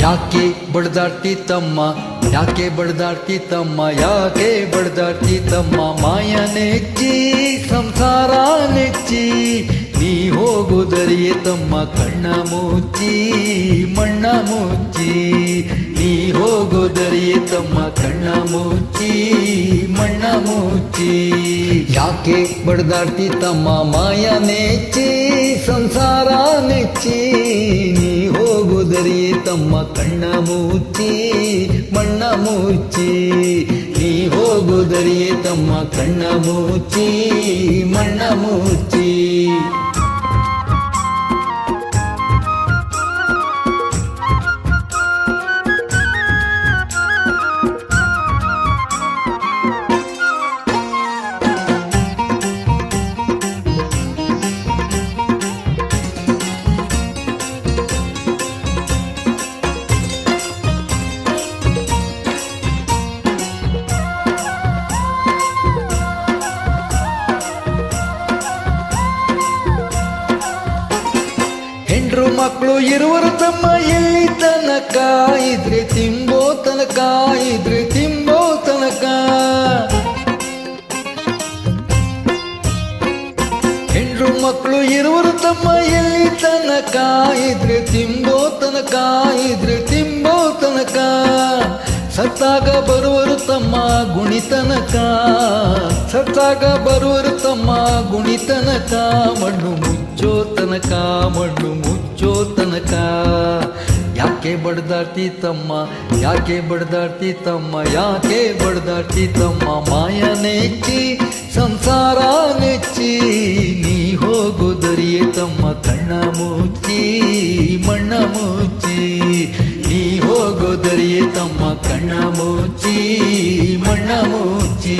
ಯಾಕೆ ಬಡ್ದಾಡ್ತಿ ತಮ್ಮ, ಯಾಕೆ ಬಡ್ದಾಡ್ತಿ ತಮ್ಮ, ಯಾಕೆ ಬಡ್ದಾಡ್ತಿ ತಮ್ಮ, ಮಾಯ ನೆಚ್ಚಿ ಸಂಸಾರ ನೆಚ್ಚಿ ನೀ ಹೋಗುದರಿಯೇ ತಮ್ಮ, ಕಣ್ಣ ಮುಚ್ಚಿ ಮಣ್ಣ ಮುಚ್ಚಿ ನೀ ಹೋಗುದರಿಯೇ ತಮ್ಮ, ಕಣ್ಣ ಮುಚ್ಚಿ ಮಣ್ಣ ಮುಚ್ಚಿ. ಯಾಕೆ ಬಡ್ದಾಡ್ತಿ ತಮ್ಮ, ಮಾಯ ನೆಚ್ಚಿ ಸಂಸಾರ ನೆಚ್ಚಿ ನೀ ಹೋಗುದರಿಯೇ ತಮ್ಮ, ಕಣ್ಣ ಮುಚ್ಚಿ ಮಣ್ಣ ಮುಚ್ಚಿ ನೀ ಹೋಗುದರಿಯೇ ತಮ್ಮ, ಕಣ್ಣ ಮುಚ್ಚಿ ಮಣ್ಣ ಮುಚ್ಚಿ. ಹೆಂಡ್ರು ಮಕ್ಕಳು ಇರುವರು ತಮ್ಮ, ಎಲ್ಲಿ ತನಕ ಇದ್ರೆ ತಿಂಬೋ ತನಕ, ಇದ್ರೆ ತಿಂಬೋ ತನಕ. ಹೆಂಡ್ರು ಮಕ್ಕಳು ಇರುವರು ತಮ್ಮ, ಎಲ್ಲಿ ತನಕ ಇದ್ರೆ ತಿಂಬೋ ತನಕ, ಇದ್ರೆ ತಿಂಬೋ ತನಕ. ಸತ್ತಾಗ ಬರುವರು ತಮ್ಮ ಗುಣಿತನಕ, ಸತ್ತಾಗ ಬರುವರು ತಮ್ಮ ಗುಣಿತನಕ, ಮಣ್ಣು ಮುಚ್ಚೋ ತನಕ, ಮಣ್ಣು ಮುಚ್ಚೋ ತನಕ. ಯಾಕೆ ಬಡ್ದಾಡ್ತಿ ತಮ್ಮ, ಯಾಕೆ ಬಡ್ದಾಡ್ತಿ ತಮ್ಮ, ಯಾಕೆ ಬಡ್ದಾಡ್ತಿ ತಮ್ಮ, ಮಾಯ ನೆಚ್ಚಿ ಸಂಸಾರ ನೆಚ್ಚಿ ನೀ ಹೋಗುದರಿಯೇ ತಮ್ಮ, ಕಣ್ಣ ಮುಚ್ಚಿ ಮಣ್ಣ ಮುಚ್ಚಿ ನೀ ಹೋಗುದರಿಯೇ ತಮ್ಮ, ಕಣ್ಣ ಮುಚ್ಚಿ ಮಣ್ಣ ಮುಚ್ಚಿ.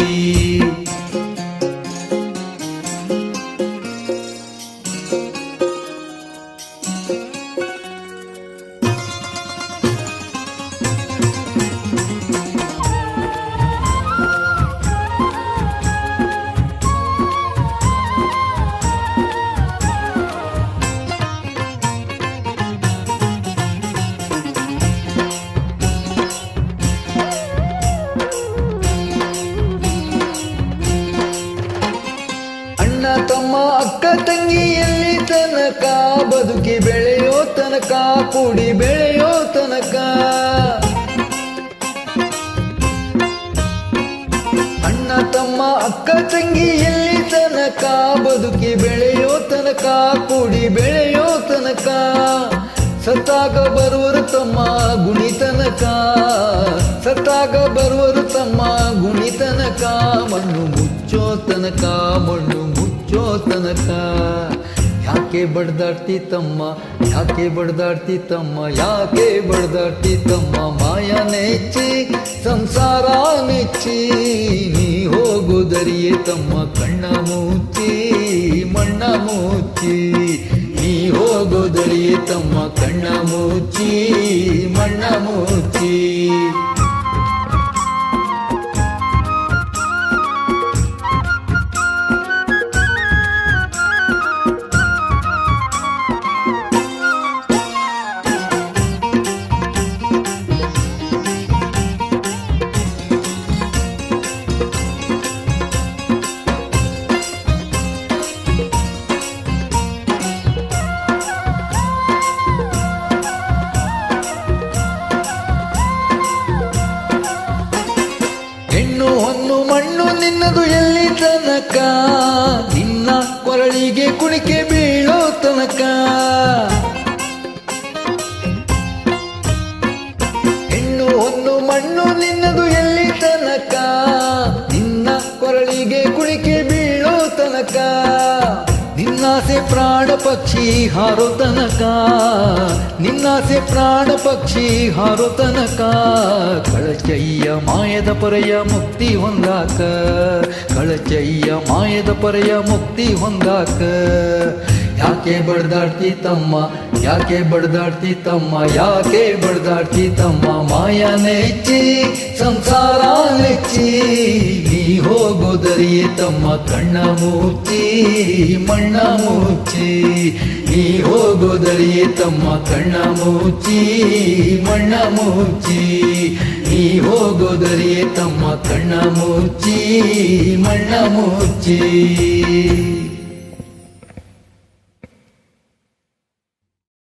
ಅಣ್ಣ ತಮ್ಮ ಅಕ್ಕ ತಂಗಿ ಎಲ್ಲಿ ತನಕ ಬದುಕಿ ಬೆಳೆಯೋ ತನಕ, ಕೂಡಿ ಬೆಳೆಯೋ ತನಕ. ಅಣ್ಣ ತಮ್ಮ ಅಕ್ಕ ತಂಗಿ ಎಲ್ಲಿ ತನಕ ಬದುಕಿ ಬೆಳೆಯೋ ತನಕ, ಕೂಡಿ ಬೆಳೆಯೋ ತನಕ. ಸತ್ತಾಗ ಬರುವರು ತಮ್ಮ ಗುಣಿತನಕ, ಸತ್ತಾಗ ಬರುವರು ತಮ್ಮ ಗುಣಿತನಕ, ಮಣ್ಣು ಮುಚ್ಚೋ ತನಕ, ಮಣ್ಣು ಮುಚ್ಚೋ ತನಕ. ಯಾಕೆ ಬಡ್ದಾಡ್ತಿ ತಮ್ಮ, ಯಾಕೆ ಬಡ್ದಾಡ್ತಿ ತಮ್ಮ, ಯಾಕೆ ಬಡ್ದಾಡ್ತಿ ತಮ್ಮ, ಮಾಯ ನೆಚ್ಚಿ ಸಂಸಾರ ನೆಚ್ಚಿ ನೀ ಹೋಗುದರಿಯೇ ತಮ್ಮ, ಕಣ್ಣ ಮುಚ್ಚಿ ಮಣ್ಣ ಮುಚ್ಚಿ ನೀ ಹೋಗುದರಿಯೇ ತಮ್ಮ, ಕಣ್ಣ ಮುಚ್ಚಿ ಮಣ್ಣ ಮುಚ್ಚಿ. ಹೆಣ್ಣು ಹೊನ್ನು ಮಣ್ಣು ನಿನ್ನದು ಎಲ್ಲಿ ತನಕ, ನಿನ್ನ ಕೊರಳಿಗೆ ಕುಣಿಕೆ ಬೀಳೋ ತನಕ. ಹೆಣ್ಣು ಹೊನ್ನು ಮಣ್ಣು ನಿನ್ನದು ಎಲ್ಲಿ ತನಕ, ನಿನ್ನ ಕೊರಳಿಗೆ ಕುಣಿಕೆ ಬೀಳೋ ತನಕ. ನಿನ್ನಾಸೆ ಪ್ರಾಣ ಪಕ್ಷಿ ಹಾರೋ ತನಕ, ನಿನ್ನಾಸೆ ಪ್ರಾಣ ಪಕ್ಷಿ ಹಾರೋ ತನಕ. ಕಳಚಯ್ಯ ಮಾಯದ ಪರೆಯ ಮುಕ್ತಿ ಹೊಂದಾಕ, ಕಳಚಯ್ಯ ಮಾಯದ ಪರೆಯ ಮುಕ್ತಿ ಹೊಂದಾಕ. ಯಾಕೆ ಬಡ್ದಾಡ್ತಿ ತಮ್ಮ, ಯಾಕೆ ಬಡ್ದಾಡ್ತಿ ತಮ್ಮ, ಯಾಕೆ ಬಡ್ದಾಡ್ತಿ ತಮ್ಮ, ಮಾಯ ನೆಚ್ಚಿ ಸಂಸಾರ ನೆಚ್ಚಿ ನೀ ಹೋಗು ಹೋಗೋದರಿಯೇ ತಮ್ಮ ಕಣ್ಣ ಮುಚ್ಚಿ ಮಣ್ಣ ಮುಚ್ಚಿ ನೀ ಹೋಗೋದರಿಯೇ ತಮ್ಮ ಕಣ್ಣ ಮುಚ್ಚಿ ಮಣ್ಣ ಮುಚ್ಚಿ ನೀ ಹೋಗೋದರಿಯೇ ತಮ್ಮ ಕಣ್ಣ ಮುಚ್ಚಿ ಮಣ್ಣ ಮುಚ್ಚಿ